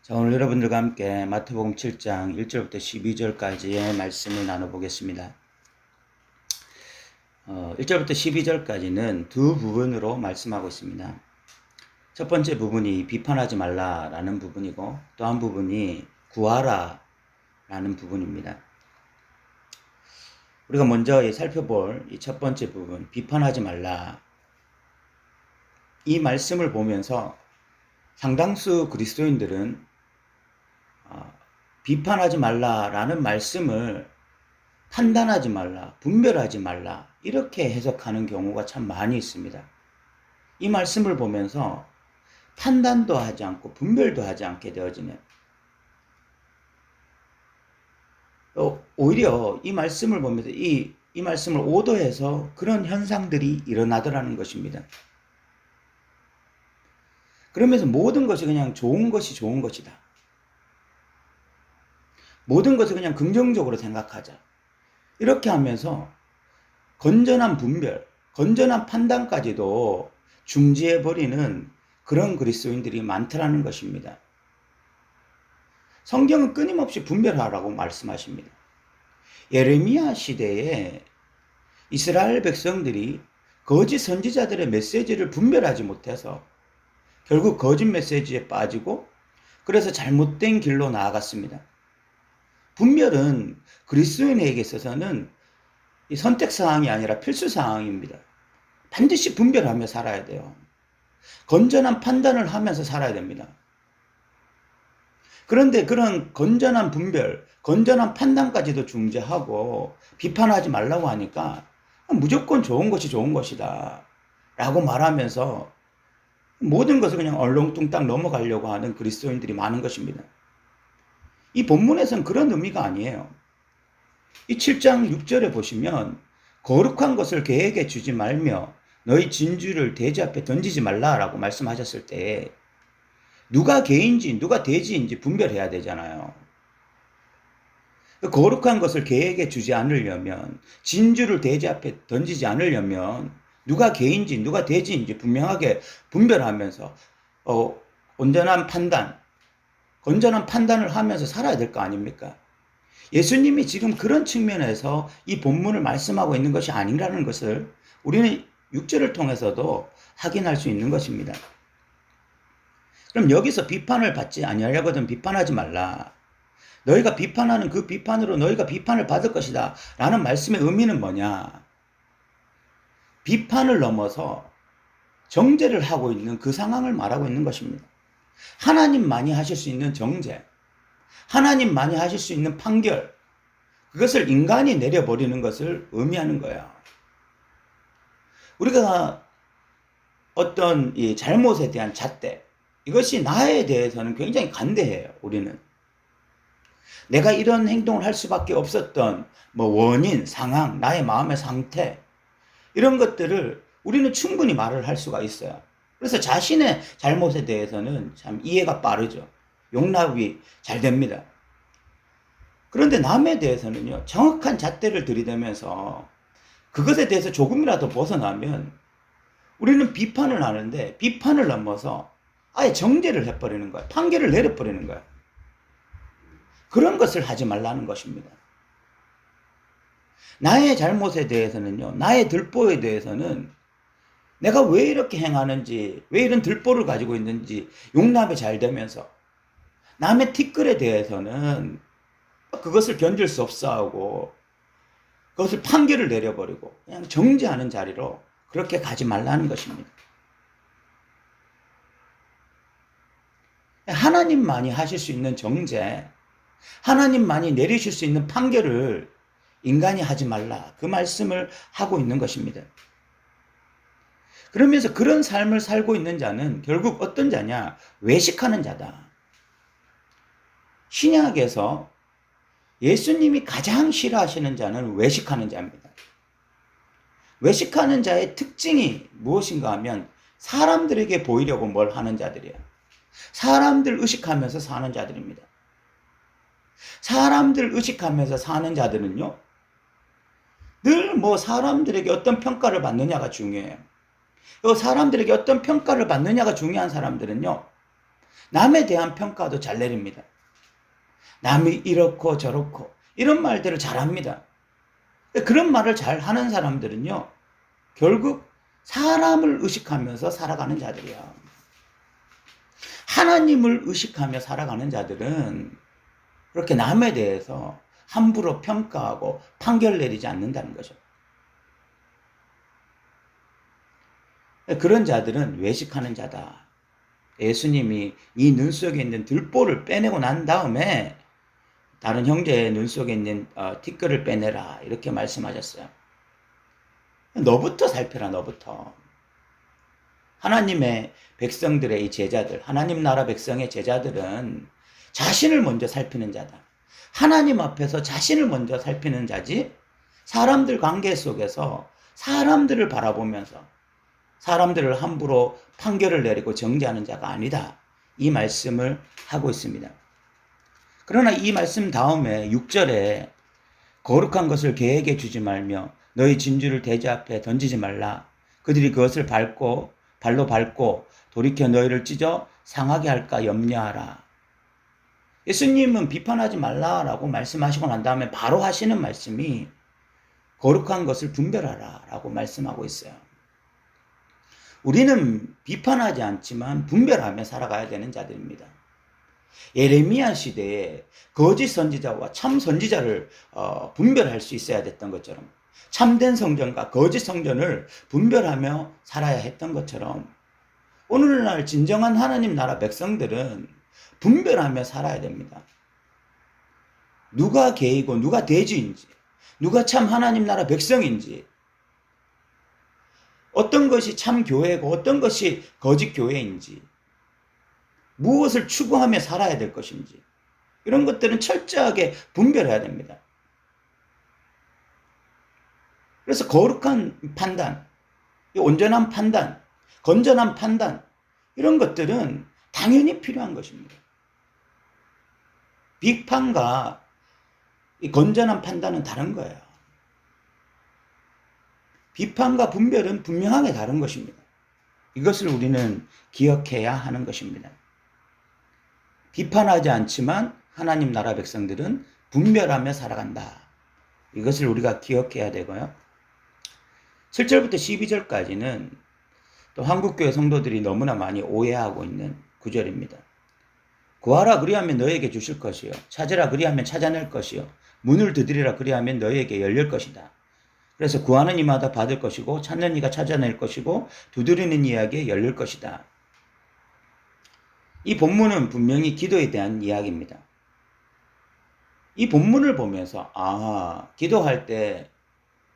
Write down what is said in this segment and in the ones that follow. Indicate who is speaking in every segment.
Speaker 1: 자, 오늘 여러분들과 함께 마태복음 7장 1절부터 12절까지의 말씀을 나눠보겠습니다. 1절부터 12절까지는 두 부분으로 말씀하고 있습니다. 첫 번째 부분이 비판하지 말라라는 부분이고 또 한 부분이 구하라 라는 부분입니다. 우리가 먼저 살펴볼 이 첫 번째 부분, 비판하지 말라. 이 말씀을 보면서 상당수 그리스도인들은 비판하지 말라라는 말씀을 판단하지 말라, 분별하지 말라 이렇게 해석하는 경우가 참 많이 있습니다. 이 말씀을 보면서 판단도 하지 않고 분별도 하지 않게 되어지는, 오히려 이 말씀을 보면서 이 말씀을 오도해서 그런 현상들이 일어나더라는 것입니다. 그러면서 모든 것이 그냥 좋은 것이 좋은 것이다. 모든 것을 그냥 긍정적으로 생각하자. 이렇게 하면서 건전한 분별, 건전한 판단까지도 중지해버리는 그런 그리스도인들이 많더라는 것입니다. 성경은 끊임없이 분별하라고 말씀하십니다. 예레미야 시대에 이스라엘 백성들이 거짓 선지자들의 메시지를 분별하지 못해서 결국 거짓 메시지에 빠지고 그래서 잘못된 길로 나아갔습니다. 분별은 그리스도인에게 있어서는 선택사항이 아니라 필수사항입니다. 반드시 분별하며 살아야 돼요. 건전한 판단을 하면서 살아야 됩니다. 그런데 그런 건전한 분별, 건전한 판단까지도 중재하고 비판하지 말라고 하니까 무조건 좋은 것이 좋은 것이다 라고 말하면서 모든 것을 그냥 얼렁뚱땅 넘어가려고 하는 그리스도인들이 많은 것입니다. 이 본문에서는 그런 의미가 아니에요. 이 7장 6절에 보시면 거룩한 것을 계획에 주지 말며 너희 진주를 돼지 앞에 던지지 말라라고 말씀하셨을 때 누가 개인지 누가 돼지인지 분별해야 되잖아요. 거룩한 것을 계획에 주지 않으려면, 진주를 돼지 앞에 던지지 않으려면 누가 개인지 누가 돼지인지 분명하게 분별하면서 온전한 판단, 건전한 판단을 하면서 살아야 될 거 아닙니까? 예수님이 지금 그런 측면에서 이 본문을 말씀하고 있는 것이 아니라는 것을 우리는 6절을 통해서도 확인할 수 있는 것입니다. 그럼 여기서 비판을 받지 아니하려거든 비판하지 말라. 너희가 비판하는 그 비판으로 너희가 비판을 받을 것이다 라는 말씀의 의미는 뭐냐? 비판을 넘어서 정죄를 하고 있는 그 상황을 말하고 있는 것입니다. 하나님만이 하실 수 있는 정죄, 하나님만이 하실 수 있는 판결, 그것을 인간이 내려버리는 것을 의미하는 거야. 우리가 어떤 이 잘못에 대한 잣대, 이것이 나에 대해서는 굉장히 간대해요. 우리는 내가 이런 행동을 할 수밖에 없었던 원인, 상황, 나의 마음의 상태, 이런 것들을 우리는 충분히 말을 할 수가 있어요. 그래서 자신의 잘못에 대해서는 참 이해가 빠르죠. 용납이 잘 됩니다. 그런데 남에 대해서는요, 정확한 잣대를 들이대면서 그것에 대해서 조금이라도 벗어나면 우리는 비판을 하는데 비판을 넘어서 아예 정죄를 해버리는 거야. 판결을 내려버리는 거야. 그런 것을 하지 말라는 것입니다. 나의 잘못에 대해서는요, 나의 들보에 대해서는 내가 왜 이렇게 행하는지, 왜 이런 들보를 가지고 있는지 용납이 잘 되면서 남의 티끌에 대해서는 그것을 견딜 수 없어 하고 그것을 판결을 내려버리고 그냥 정죄하는 자리로 그렇게 가지 말라는 것입니다. 하나님만이 하실 수 있는 정죄, 하나님만이 내리실 수 있는 판결을 인간이 하지 말라, 그 말씀을 하고 있는 것입니다. 그러면서 그런 삶을 살고 있는 자는 결국 어떤 자냐? 외식하는 자다. 신약에서 예수님이 가장 싫어하시는 자는 외식하는 자입니다. 외식하는 자의 특징이 무엇인가 하면 사람들에게 보이려고 뭘 하는 자들이에요. 사람들 의식하면서 사는 자들입니다. 사람들 의식하면서 사는 자들은요, 늘 사람들에게 어떤 평가를 받느냐가 중요해요. 사람들에게 어떤 평가를 받느냐가 중요한 사람들은요, 남에 대한 평가도 잘 내립니다. 남이 이렇고 저렇고 이런 말들을 잘합니다. 그런 말을 잘 하는 사람들은요, 결국 사람을 의식하면서 살아가는 자들이야. 하나님을 의식하며 살아가는 자들은 그렇게 남에 대해서 함부로 평가하고 판결 내리지 않는다는 거죠. 그런 자들은 외식하는 자다. 예수님이 이 눈 속에 있는 들보를 빼내고 난 다음에 다른 형제의 눈 속에 있는 티끌을 빼내라 이렇게 말씀하셨어요. 너부터 살펴라. 너부터. 하나님의 백성들의 이 제자들, 하나님 나라 백성의 제자들은 자신을 먼저 살피는 자다. 하나님 앞에서 자신을 먼저 살피는 자지, 사람들 관계 속에서 사람들을 바라보면서 사람들을 함부로 판결을 내리고 정죄하는 자가 아니다. 이 말씀을 하고 있습니다. 그러나 이 말씀 다음에 6절에 거룩한 것을 계획해 주지 말며 너희 진주를 대지 앞에 던지지 말라. 그들이 그것을 발로 밟고 돌이켜 너희를 찢어 상하게 할까 염려하라. 예수님은 비판하지 말라라고 말씀하시고 난 다음에 바로 하시는 말씀이 거룩한 것을 분별하라 라고 말씀하고 있어요. 우리는 비판하지 않지만 분별하며 살아가야 되는 자들입니다. 예레미야 시대에 거짓 선지자와 참 선지자를 분별할 수 있어야 됐던 것처럼, 참된 성전과 거짓 성전을 분별하며 살아야 했던 것처럼, 오늘날 진정한 하나님 나라 백성들은 분별하며 살아야 됩니다. 누가 개이고 누가 돼지인지, 누가 참 하나님 나라 백성인지, 어떤 것이 참 교회고 어떤 것이 거짓 교회인지, 무엇을 추구하며 살아야 될 것인지, 이런 것들은 철저하게 분별해야 됩니다. 그래서 거룩한 판단, 온전한 판단, 건전한 판단, 이런 것들은 당연히 필요한 것입니다. 비판과 이 건전한 판단은 다른 거예요. 비판과 분별은 분명하게 다른 것입니다. 이것을 우리는 기억해야 하는 것입니다. 비판하지 않지만 하나님 나라 백성들은 분별하며 살아간다. 이것을 우리가 기억해야 되고요. 7절부터 12절까지는 또 한국교회 성도들이 너무나 많이 오해하고 있는 구절입니다. 구하라 그리하면 너에게 주실 것이요, 찾으라 그리하면 찾아낼 것이요, 문을 두드리라 그리하면 너에게 열릴 것이다. 그래서 구하는 이마다 받을 것이고 찾는 이가 찾아낼 것이고 두드리는 이에게 열릴 것이다. 이 본문은 분명히 기도에 대한 이야기입니다. 이 본문을 보면서 기도할 때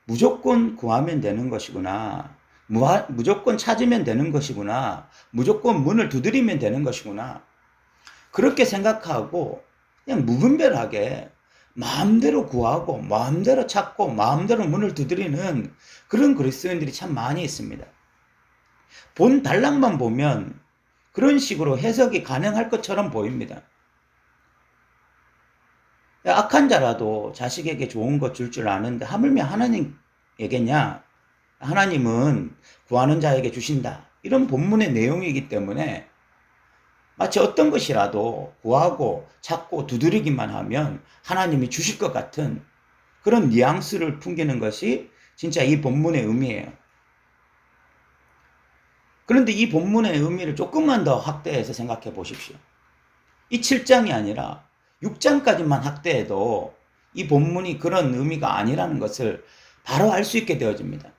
Speaker 1: 무조건 구하면 되는 것이구나, 무조건 찾으면 되는 것이구나, 무조건 문을 두드리면 되는 것이구나, 그렇게 생각하고 그냥 무분별하게 마음대로 구하고 마음대로 찾고 마음대로 문을 두드리는 그런 그리스도인들이 참 많이 있습니다. 본 단락만 보면 그런 식으로 해석이 가능할 것처럼 보입니다. 악한 자라도 자식에게 좋은 것 줄 줄 아는데 하물며 하나님에게냐? 하나님은 구하는 자에게 주신다. 이런 본문의 내용이기 때문에 마치 어떤 것이라도 구하고 찾고 두드리기만 하면 하나님이 주실 것 같은 그런 뉘앙스를 풍기는 것이 진짜 이 본문의 의미예요. 그런데 이 본문의 의미를 조금만 더 확대해서 생각해 보십시오. 이 7장이 아니라 6장까지만 확대해도 이 본문이 그런 의미가 아니라는 것을 바로 알 수 있게 되어집니다.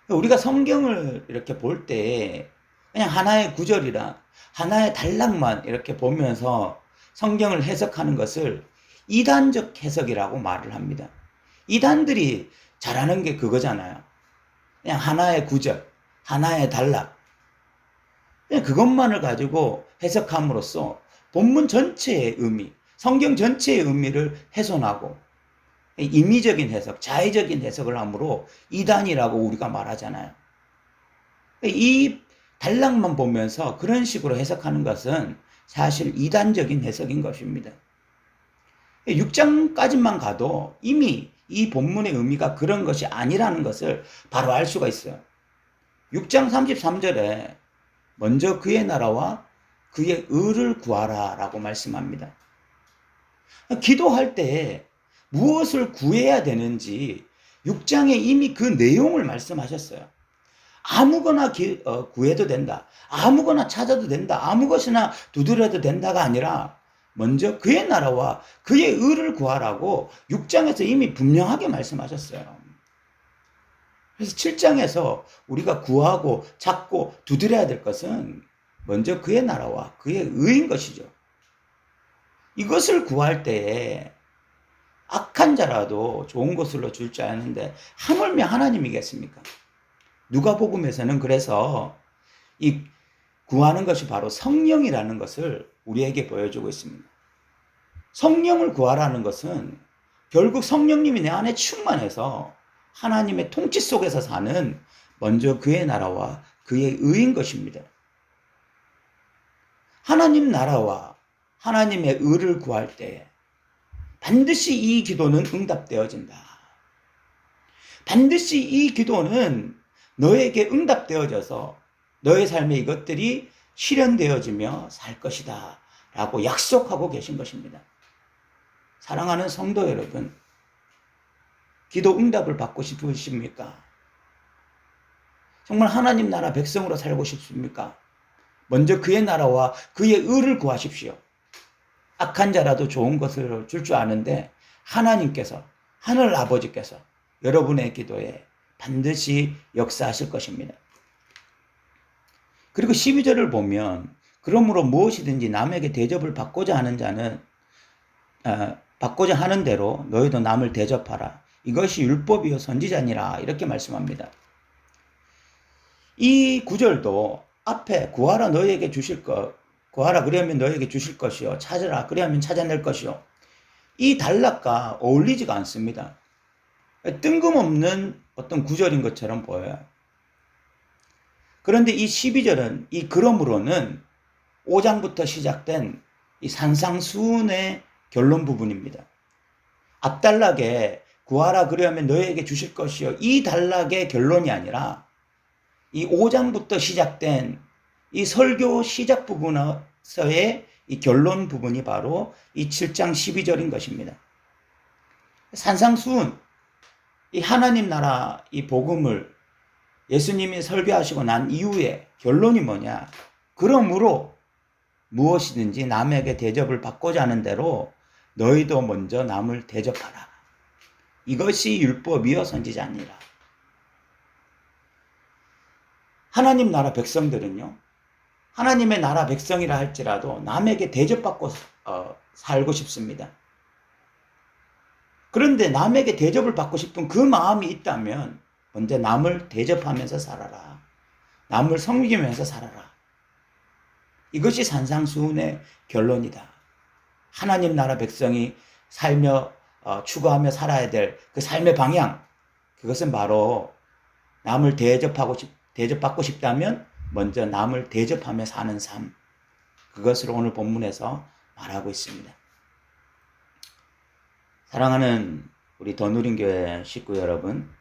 Speaker 1: 우리가 성경을 이렇게 볼 때 그냥 하나의 구절이나 하나의 단락만 이렇게 보면서 성경을 해석하는 것을 이단적 해석이라고 말을 합니다. 이단들이 잘하는 게 그거잖아요. 그냥 하나의 구절, 하나의 단락, 그냥 그것만을 가지고 해석함으로써 본문 전체의 의미, 성경 전체의 의미를 훼손하고 임의적인 해석, 자의적인 해석을 함으로 이단이라고 우리가 말하잖아요. 이 단락만 보면서 그런 식으로 해석하는 것은 사실 이단적인 해석인 것입니다. 6장까지만 가도 이미 이 본문의 의미가 그런 것이 아니라는 것을 바로 알 수가 있어요. 6장 33절에 먼저 그의 나라와 그의 의를 구하라 라고 말씀합니다. 기도할 때 무엇을 구해야 되는지 6장에 이미 그 내용을 말씀하셨어요. 아무거나 구해도 된다. 아무거나 찾아도 된다. 아무것이나 두드려도 된다가 아니라 먼저 그의 나라와 그의 의를 구하라고 6장에서 이미 분명하게 말씀하셨어요. 그래서 7장에서 우리가 구하고 찾고 두드려야 될 것은 먼저 그의 나라와 그의 의인 것이죠. 이것을 구할 때에 악한 자라도 좋은 것으로 줄 줄 아는데 하물며 하나님이겠습니까? 누가복음에서는 그래서 이 구하는 것이 바로 성령이라는 것을 우리에게 보여주고 있습니다. 성령을 구하라는 것은 결국 성령님이 내 안에 충만해서 하나님의 통치 속에서 사는 먼저 그의 나라와 그의 의인 것입니다. 하나님 나라와 하나님의 의를 구할 때 반드시 이 기도는 응답되어진다. 반드시 이 기도는 너에게 응답되어져서 너의 삶에 이것들이 실현되어지며 살 것이다 라고 약속하고 계신 것입니다. 사랑하는 성도 여러분, 기도 응답을 받고 싶으십니까? 정말 하나님 나라 백성으로 살고 싶습니까? 먼저 그의 나라와 그의 의를 구하십시오. 악한 자라도 좋은 것을 줄 줄 아는데 하나님께서, 하늘 아버지께서 여러분의 기도에 반드시 역사하실 것입니다. 그리고 12절을 보면 그러므로 무엇이든지 남에게 대접을 받고자 하는 자는 받고자 하는 대로 너희도 남을 대접하라. 이것이 율법이요 선지자니라 이렇게 말씀합니다. 이 구절도 앞에 구하라 너희에게 주실 것, 구하라 그리하면 너희에게 주실 것이요 찾으라 그리하면 찾아낼 것이요, 이 단락과 어울리지가 않습니다. 뜬금없는 어떤 구절인 것처럼 보여요. 그런데 이 12절은 이 그러므로는 5장부터 시작된 이 산상수훈의 결론 부분입니다. 앞단락에 구하라 그리하면 너희에게 주실 것이요, 이 단락의 결론이 아니라 이 5장부터 시작된 이 설교 시작 부분에서의 이 결론 부분이 바로 이 7장 12절인 것입니다. 산상수훈, 이 하나님 나라 이 복음을 예수님이 설교하시고 난 이후에 결론이 뭐냐? 그러므로 무엇이든지 남에게 대접을 받고자 하는 대로 너희도 먼저 남을 대접하라. 이것이 율법이요 선지자니라. 하나님 나라 백성들은요, 하나님의 나라 백성이라 할지라도 남에게 대접받고 살고 싶습니다. 그런데 남에게 대접을 받고 싶은 그 마음이 있다면 먼저 남을 대접하면서 살아라. 남을 섬기면서 살아라. 이것이 산상수훈의 결론이다. 하나님 나라 백성이 살며 추구하며 살아야 될 그 삶의 방향, 그것은 바로 남을 대접받고 싶다면 먼저 남을 대접하며 사는 삶, 그것을 오늘 본문에서 말하고 있습니다. 사랑하는 우리 더누린교회 식구 여러분,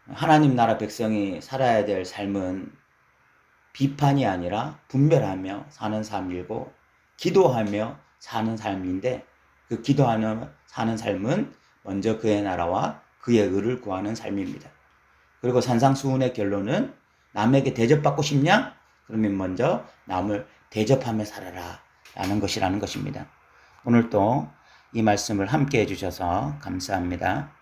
Speaker 1: 하나님 나라 백성이 살아야 될 삶은 비판이 아니라 분별하며 사는 삶이고 기도하며 사는 삶인데, 그 기도하며 사는 삶은 먼저 그의 나라와 그의 의를 구하는 삶입니다. 그리고 산상수훈의 결론은 남에게 대접받고 싶냐? 그러면 먼저 남을 대접하며 살아라 라는 것이라는 것입니다. 오늘도 이 말씀을 함께 해주셔서 감사합니다.